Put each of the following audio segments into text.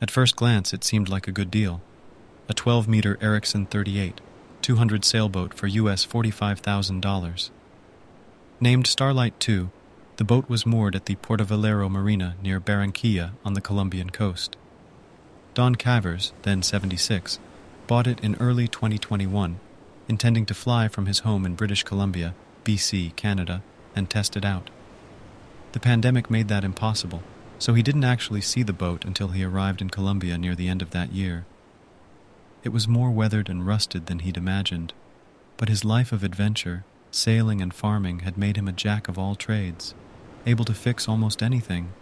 At first glance, it seemed like a good deal. A 12-meter Erickson 38, 200 sailboat for US $45,000. Named Starlight II, the boat was moored at the Portovelero Marina near Barranquilla on the Colombian coast. Don Cavers, then 76, bought it in early 2021, intending to fly from his home in British Columbia, BC, Canada, and test it out. The pandemic made that impossible, so he didn't actually see the boat until he arrived in Colombia near the end of that year. It was more weathered and rusted than he'd imagined, but his life of adventure, sailing and farming, had made him a jack of all trades, able to fix almost anything.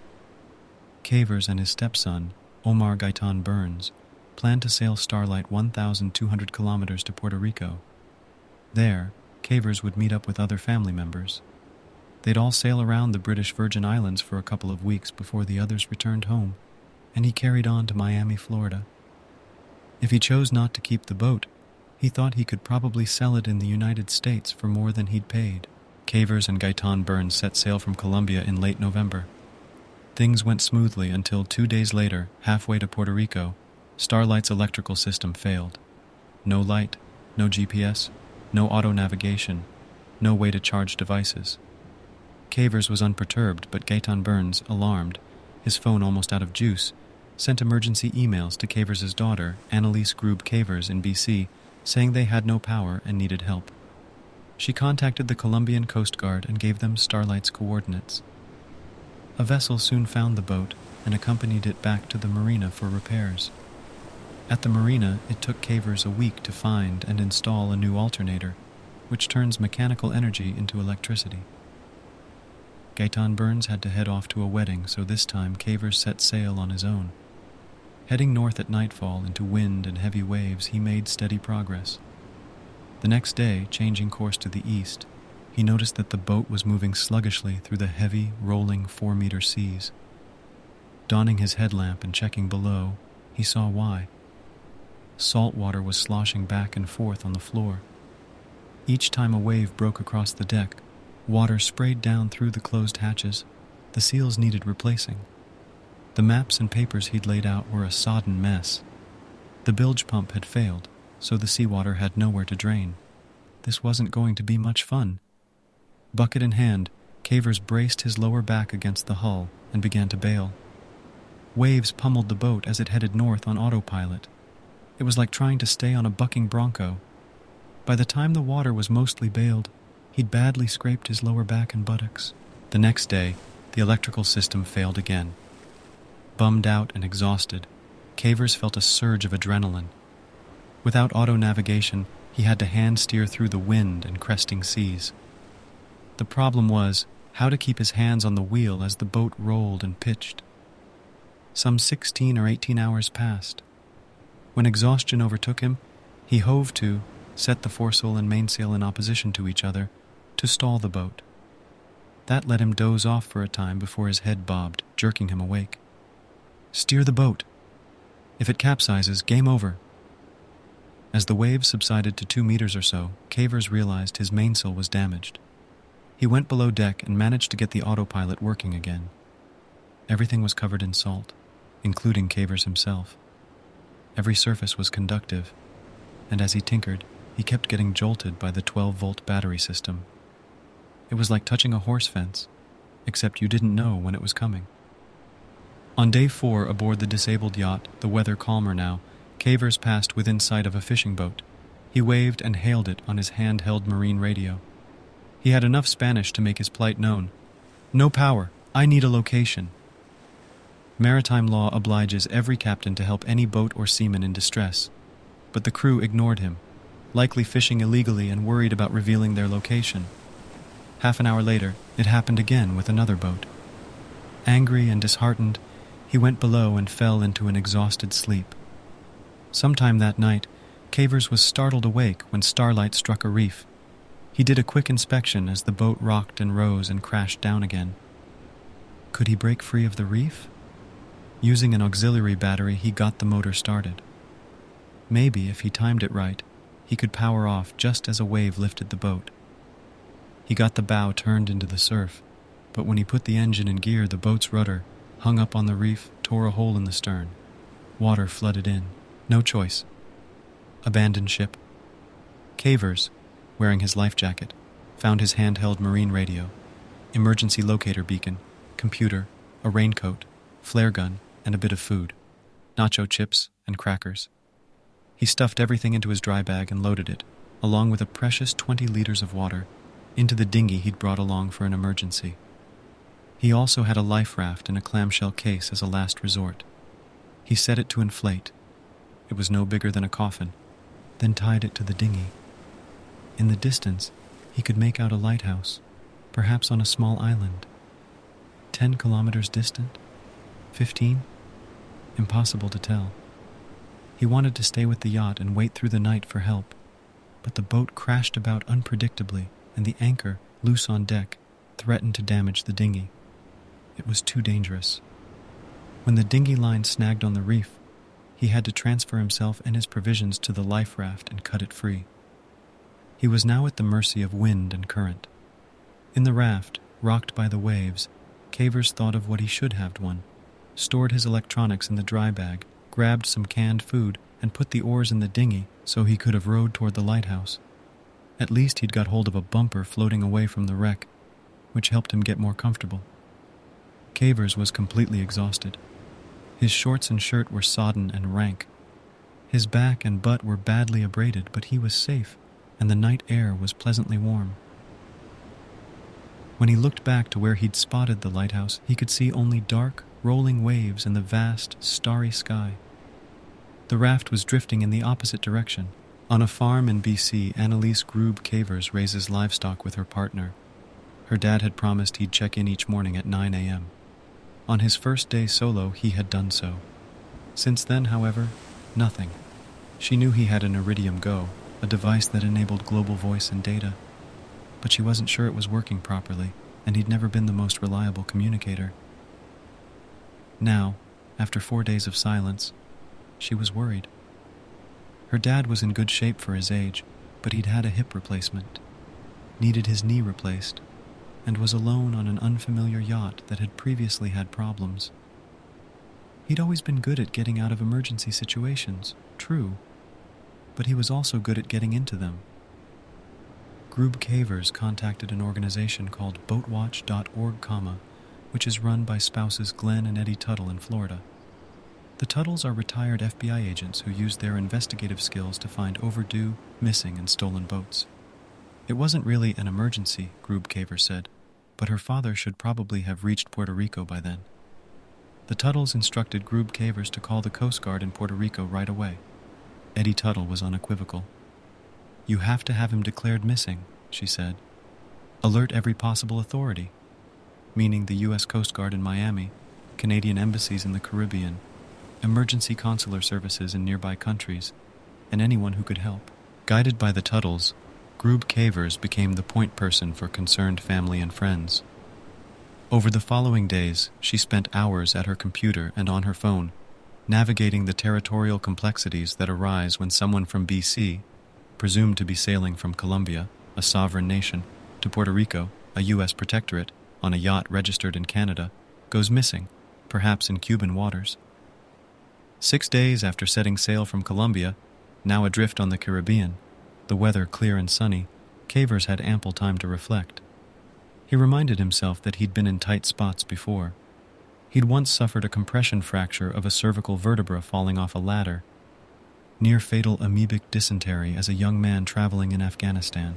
Cavers and his stepson, Omar Gaitan Burns, planned to sail Starlight 1,200 kilometers to Puerto Rico. There, Cavers would meet up with other family members. They'd all sail around the British Virgin Islands for a couple of weeks before the others returned home, and he carried on to Miami, Florida. If he chose not to keep the boat, he thought he could probably sell it in the United States for more than he'd paid. Cavers and Gaitan Burns set sail from Colombia in late November. Things went smoothly until 2 days later, halfway to Puerto Rico, Starlight's electrical system failed. No light, no GPS, no auto navigation, no way to charge devices. Cavers was unperturbed, but Gaitan Burns, alarmed, his phone almost out of juice, sent emergency emails to Cavers' daughter, Annalise Grube Cavers in BC, saying they had no power and needed help. She contacted the Colombian Coast Guard and gave them Starlight's coordinates. A vessel soon found the boat and accompanied it back to the marina for repairs. At the marina, it took Cavers a week to find and install a new alternator, which turns mechanical energy into electricity. Gaitan Burns had to head off to a wedding, so this time Cavers set sail on his own. Heading north at nightfall into wind and heavy waves, he made steady progress. The next day, changing course to the east, he noticed that the boat was moving sluggishly through the heavy, rolling 4-meter seas. Donning his headlamp and checking below, he saw why. Salt water was sloshing back and forth on the floor. Each time a wave broke across the deck, water sprayed down through the closed hatches. The seals needed replacing. The maps and papers he'd laid out were a sodden mess. The bilge pump had failed, so the seawater had nowhere to drain. This wasn't going to be much fun. Bucket in hand, Cavers braced his lower back against the hull and began to bail. Waves pummeled the boat as it headed north on autopilot. It was like trying to stay on a bucking bronco. By the time the water was mostly bailed, he'd badly scraped his lower back and buttocks. The next day, the electrical system failed again. Bummed out and exhausted, Cavers felt a surge of adrenaline. Without auto navigation, he had to hand steer through the wind and cresting seas. The problem was how to keep his hands on the wheel as the boat rolled and pitched. Some 16 or 18 hours passed. When exhaustion overtook him, he hove to, set the foresail and mainsail in opposition to each other, to stall the boat. That let him doze off for a time before his head bobbed, jerking him awake. Steer the boat. If it capsizes, game over. As the waves subsided to 2 meters or so, Cavers realized his mainsail was damaged. He went below deck and managed to get the autopilot working again. Everything was covered in salt, including Cavers himself. Every surface was conductive, and as he tinkered, he kept getting jolted by the 12-volt battery system. It was like touching a horse fence, except you didn't know when it was coming. On day 4 aboard the disabled yacht, the weather calmer now, Cavers passed within sight of a fishing boat. He waved and hailed it on his handheld marine radio. He had enough Spanish to make his plight known. "No power. I need a location." Maritime law obliges every captain to help any boat or seaman in distress, but the crew ignored him, likely fishing illegally and worried about revealing their location. Half an hour later, it happened again with another boat. Angry and disheartened, he went below and fell into an exhausted sleep. Sometime that night, Cavers was startled awake when Starlight struck a reef. He did a quick inspection as the boat rocked and rose and crashed down again. Could he break free of the reef? Using an auxiliary battery, he got the motor started. Maybe, if he timed it right, he could power off just as a wave lifted the boat. He got the bow turned into the surf, but when he put the engine in gear, the boat's rudder, hung up on the reef, tore a hole in the stern. Water flooded in. No choice. Abandoned ship. Cavers, wearing his life jacket, found his handheld marine radio, emergency locator beacon, computer, a raincoat, flare gun, and a bit of food. Nacho chips and crackers. He stuffed everything into his dry bag and loaded it, along with a precious 20 liters of water, into the dinghy he'd brought along for an emergency. He also had a life raft in a clamshell case as a last resort. He set it to inflate. It was no bigger than a coffin, then tied it to the dinghy. In the distance, he could make out a lighthouse, perhaps on a small island. 10 kilometers distant? 15? Impossible to tell. He wanted to stay with the yacht and wait through the night for help, but the boat crashed about unpredictably, and the anchor, loose on deck, threatened to damage the dinghy. It was too dangerous. When the dinghy line snagged on the reef, he had to transfer himself and his provisions to the life raft and cut it free. He was now at the mercy of wind and current. In the raft, rocked by the waves, Cavers thought of what he should have done, stored his electronics in the dry bag, grabbed some canned food, and put the oars in the dinghy so he could have rowed toward the lighthouse. At least he'd got hold of a bumper floating away from the wreck, which helped him get more comfortable. Cavers was completely exhausted. His shorts and shirt were sodden and rank. His back and butt were badly abraded, but he was safe, and the night air was pleasantly warm. When he looked back to where he'd spotted the lighthouse, he could see only dark, rolling waves and the vast, starry sky. The raft was drifting in the opposite direction. On a farm in BC, Annalise Grube Cavers raises livestock with her partner. Her dad had promised he'd check in each morning at 9 a.m. On his first day solo, he had done so. Since then, however, nothing. She knew he had an Iridium Go, a device that enabled global voice and data, but she wasn't sure it was working properly, and he'd never been the most reliable communicator. Now, after 4 days of silence, she was worried. Her dad was in good shape for his age, but he'd had a hip replacement, needed his knee replaced, and was alone on an unfamiliar yacht that had previously had problems. He'd always been good at getting out of emergency situations, true, but he was also good at getting into them. Grube Cavers contacted an organization called boatwatch.org, which is run by spouses Glenn and Eddie Tuttle in Florida. The Tuttles are retired FBI agents who use their investigative skills to find overdue, missing, and stolen boats. It wasn't really an emergency, Grube Cavers said, but her father should probably have reached Puerto Rico by then. The Tuttles instructed Grube Cavers to call the Coast Guard in Puerto Rico right away. Eddie Tuttle was unequivocal. "You have to have him declared missing," she said. "Alert every possible authority," meaning the U.S. Coast Guard in Miami, Canadian embassies in the Caribbean, emergency consular services in nearby countries, and anyone who could help. Guided by the Tuttles, Grube Cavers became the point person for concerned family and friends. Over the following days, she spent hours at her computer and on her phone, navigating the territorial complexities that arise when someone from BC, presumed to be sailing from Colombia, a sovereign nation, to Puerto Rico, a U.S. protectorate, on a yacht registered in Canada, goes missing, perhaps in Cuban waters. 6 days after setting sail from Colombia, now adrift on the Caribbean, the weather clear and sunny, Cavers had ample time to reflect. He reminded himself that he'd been in tight spots before. He'd once suffered a compression fracture of a cervical vertebra falling off a ladder, near-fatal amoebic dysentery as a young man traveling in Afghanistan.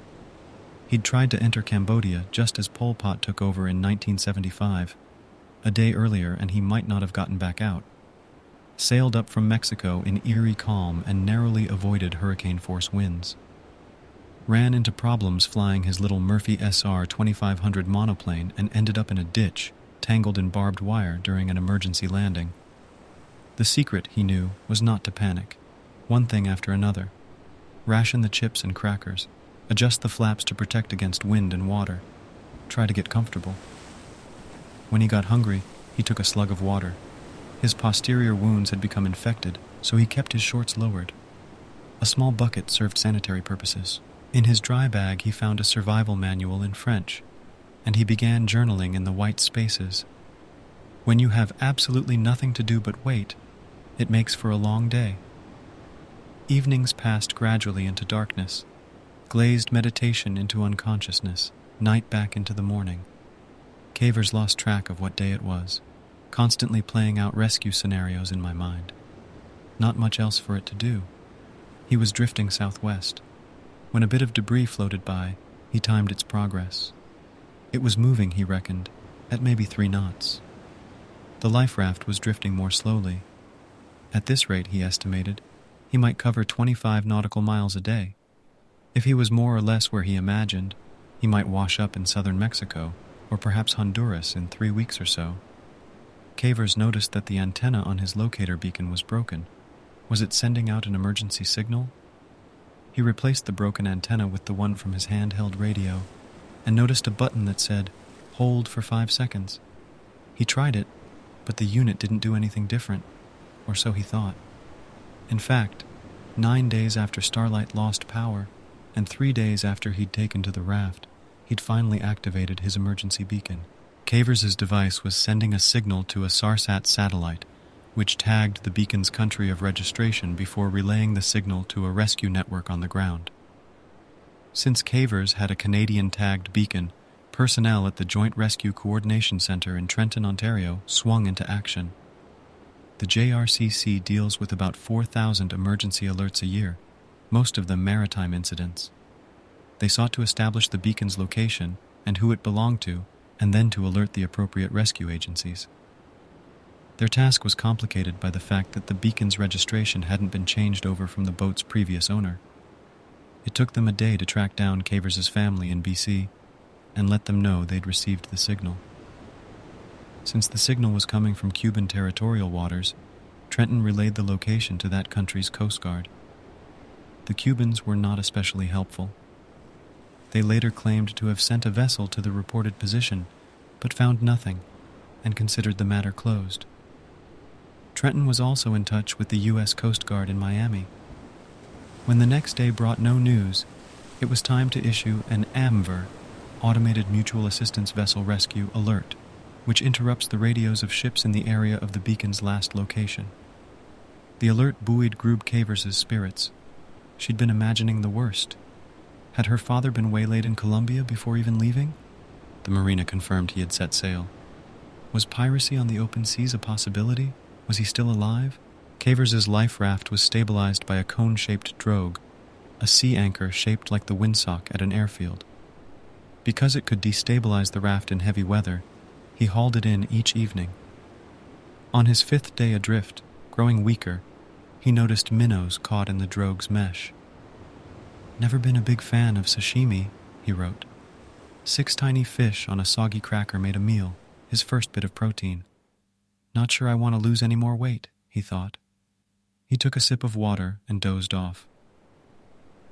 He'd tried to enter Cambodia just as Pol Pot took over in 1975, a day earlier, and he might not have gotten back out. Sailed up from Mexico in eerie calm and narrowly avoided hurricane-force winds. Ran into problems flying his little Murphy SR 2500 monoplane and ended up in a ditch, tangled in barbed wire during an emergency landing. The secret, he knew, was not to panic. One thing after another. Ration the chips and crackers. Adjust the flaps to protect against wind and water. Try to get comfortable. When he got hungry, he took a slug of water. His posterior wounds had become infected, so he kept his shorts lowered. A small bucket served sanitary purposes. In his dry bag, he found a survival manual in French, and he began journaling in the white spaces. When you have absolutely nothing to do but wait, It makes for a long day. Evenings passed gradually into darkness, glazed meditation into unconsciousness, night back into the morning. Cavers lost track of what day it was, constantly playing out rescue scenarios in my mind. Not much else for it to do. He was drifting southwest. When a bit of debris floated by, he timed its progress. It was moving, he reckoned, at maybe 3 knots. The life raft was drifting more slowly. At this rate, he estimated, he might cover 25 nautical miles a day. If he was more or less where he imagined, he might wash up in southern Mexico, or perhaps Honduras in 3 weeks or so. Cavers noticed that the antenna on his locator beacon was broken. Was it sending out an emergency signal? He replaced the broken antenna with the one from his handheld radio, and noticed a button that said, "Hold for 5 seconds." He tried it, but the unit didn't do anything different, or so he thought. In fact, 9 days after Starlight lost power, and 3 days after he'd taken to the raft, he'd finally activated his emergency beacon. Cavers' device was sending a signal to a SARSAT satellite, which tagged the beacon's country of registration before relaying the signal to a rescue network on the ground. Since Cavers had a Canadian-tagged beacon, personnel at the Joint Rescue Coordination Center in Trenton, Ontario, swung into action. The JRCC deals with about 4,000 emergency alerts a year, most of them maritime incidents. They sought to establish the beacon's location and who it belonged to, and then to alert the appropriate rescue agencies. Their task was complicated by the fact that the beacon's registration hadn't been changed over from the boat's previous owner. It took them a day to track down Cavers' family in BC and let them know they'd received the signal. Since the signal was coming from Cuban territorial waters, Trenton relayed the location to that country's Coast Guard. The Cubans were not especially helpful. They later claimed to have sent a vessel to the reported position, but found nothing and considered the matter closed. Trenton was also in touch with the U.S. Coast Guard in Miami. When the next day brought no news, it was time to issue an AMVER, Automated Mutual Assistance Vessel Rescue Alert, which interrupts the radios of ships in the area of the beacon's last location. The alert buoyed Grube Cavers' spirits. She'd been imagining the worst. Had her father been waylaid in Colombia before even leaving? The marina confirmed he had set sail. Was piracy on the open seas a possibility? Was he still alive? Cavers' life raft was stabilized by a cone-shaped drogue, a sea anchor shaped like the windsock at an airfield. Because it could destabilize the raft in heavy weather, he hauled it in each evening. On his 5th day adrift, growing weaker, he noticed minnows caught in the drogue's mesh. "Never been a big fan of sashimi," he wrote. 6 tiny fish on a soggy cracker made a meal, his first bit of protein. "Not sure I want to lose any more weight," he thought. He took a sip of water and dozed off.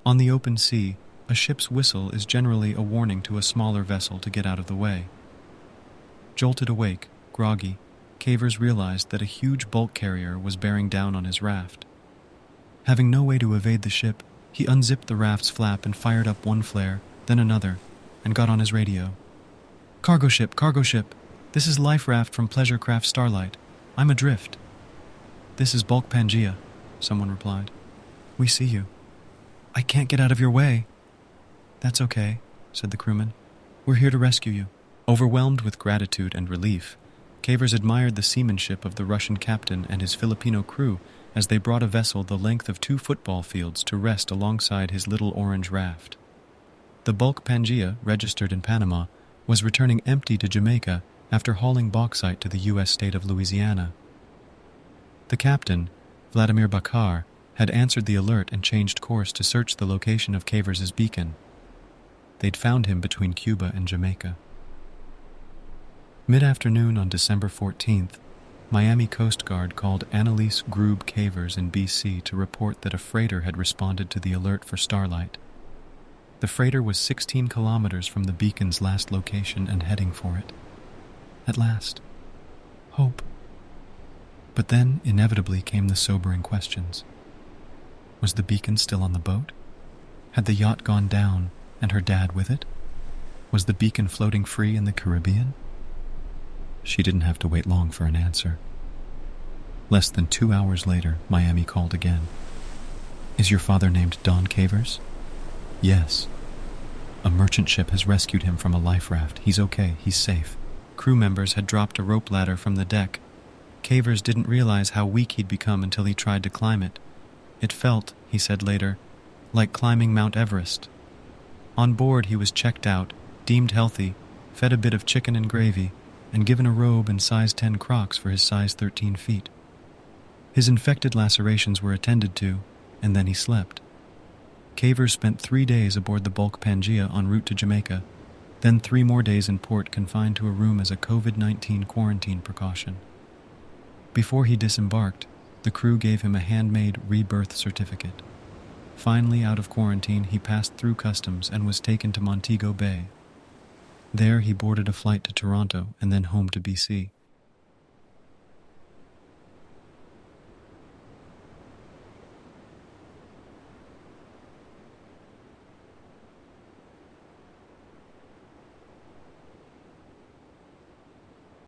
On the open sea, a ship's whistle is generally a warning to a smaller vessel to get out of the way. Jolted awake, groggy, Cavers realized that a huge bulk carrier was bearing down on his raft. Having no way to evade the ship, he unzipped the raft's flap and fired up one flare, then another, and got on his radio. Cargo ship, this is Life Raft from Pleasure Craft Starlight. I'm adrift." "This is Bulk Pangea," someone replied. "We see you." "I can't get out of your way." "That's okay," said the crewman. "We're here to rescue you." Overwhelmed with gratitude and relief, Cavers admired the seamanship of the Russian captain and his Filipino crew as they brought a vessel the length of 2 football fields to rest alongside his little orange raft. The Bulk Pangea, registered in Panama, was returning empty to Jamaica after hauling bauxite to the U.S. state of Louisiana. The captain, Vladimir Bakar, had answered the alert and changed course to search the location of Cavers' beacon. They'd found him between Cuba and Jamaica. Mid-afternoon on December 14th, Miami Coast Guard called Annalise Grube Cavers in BC to report that a freighter had responded to the alert for Starlight. The freighter was 16 kilometers from the beacon's last location and heading for it. At last. Hope. But then, inevitably, came the sobering questions. Was the beacon still on the boat? Had the yacht gone down, and her dad with it? Was the beacon floating free in the Caribbean? She didn't have to wait long for an answer. Less than 2 hours later, Miami called again. Is your father named Don Cavers? Yes. A merchant ship has rescued him from a life raft. He's okay, he's safe. Crew members had dropped a rope ladder from the deck. Cavers didn't realize how weak he'd become until he tried to climb it. It felt, he said later, like climbing Mount Everest. On board, he was checked out, deemed healthy, fed a bit of chicken and gravy, and given a robe and size 10 Crocs for his size 13 feet. His infected lacerations were attended to, and then he slept. Cavers spent 3 days aboard the bulk Pangea en route to Jamaica, then 3 more days in port confined to a room as a COVID-19 quarantine precaution. Before he disembarked, the crew gave him a handmade rebirth certificate. Finally, out of quarantine, he passed through customs and was taken to Montego Bay. There, he boarded a flight to Toronto and then home to BC.